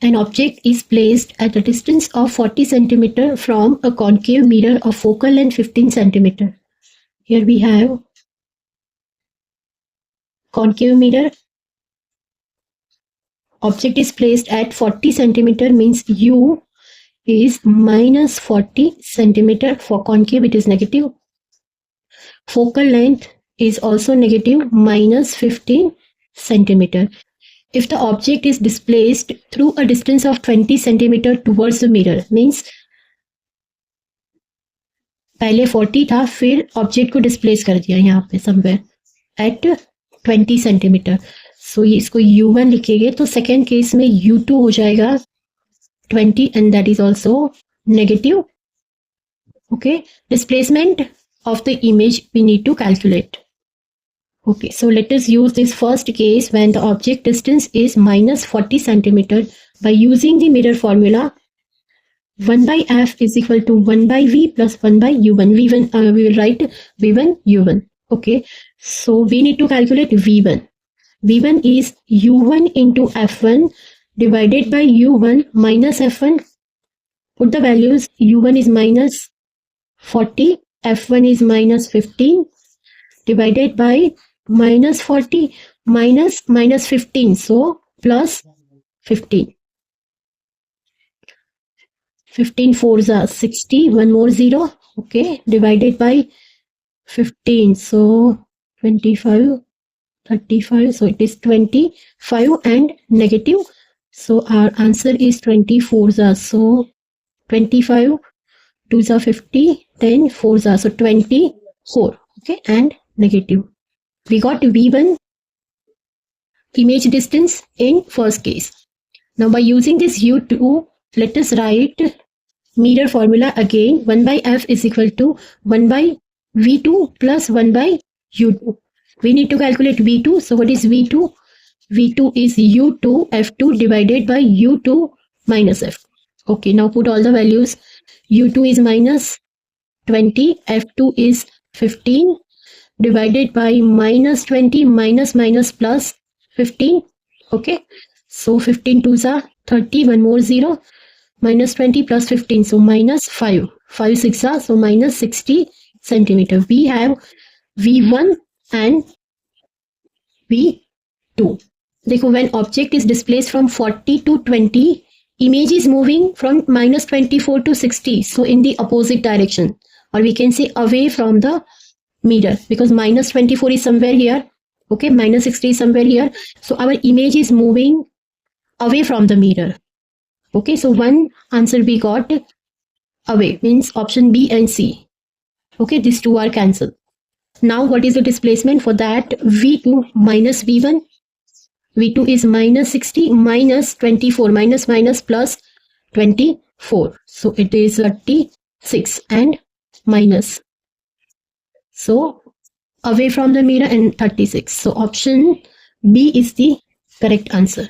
an object is placed at a distance of 40 centimeter from a concave mirror of focal length 15 centimeter. Here we have concave mirror. Object is placed at 40 centimeter means U is minus 40 centimeter. For concave it is negative. Focal length is also negative, minus 15 centimeter. If the object is displaced through a distance of 20 centimeter towards the mirror, means पहले 40 था, फिर object को displace कर दिया यहाँ पे somewhere eight 20 centimetre. सो इसको U1 लिखेंगे तो सेकेंड केस में U2 हो जाएगा 20 and that is also negative. Okay, displacement of the image we need to calculate. Okay, so let us use this first case when the object distance is minus 40 centimeter. By using the mirror formula, 1 by f is equal to 1 by v plus 1 by u1. We will write v1 u1. Okay, so we need to calculate v1. v1 is u1 into f1 divided by u1 minus f1. Put the values. u1 is minus 40. f1 is minus 15 divided by minus 40 minus 15, so plus 15. 15 fours are 60, one more 0. Okay, divided by 15, so 25, 35, so it is 25 and negative. So our answer is 24, so 25 2s are 50, then 4s are, so 24. Okay, and negative. We got V1 image distance in first case. Now by using this U2, let us write mirror formula again. 1 by f is equal to 1 by V2 plus 1 by U2. We need to calculate V2. So what is V2? V2 is U2 F2 divided by U2 minus F. Okay, now put all the values. U2 is minus 20, F2 is 15 divided by minus 20 minus plus 15. Okay, so 15 2s are 30, one more 0, minus 20 plus 15, so minus 5, 5 6 are, so minus 60 centimeter. We have V1 and V2. देखो, when object is displaced from 40 to 20, image is moving from minus 24 to 60, so in the opposite direction, or we can say away from the mirror, because minus 24 is somewhere here. Okay, minus 60 is somewhere here, so our image is moving away from the mirror. Okay, so one answer we got away, means option B and C. Okay, these two are cancelled. Now what is the displacement? For that, V2 minus V1. V2 is minus 60 minus 24, minus plus 24. So it is 36 and minus. So away from the mirror and 36. So option B is the correct answer.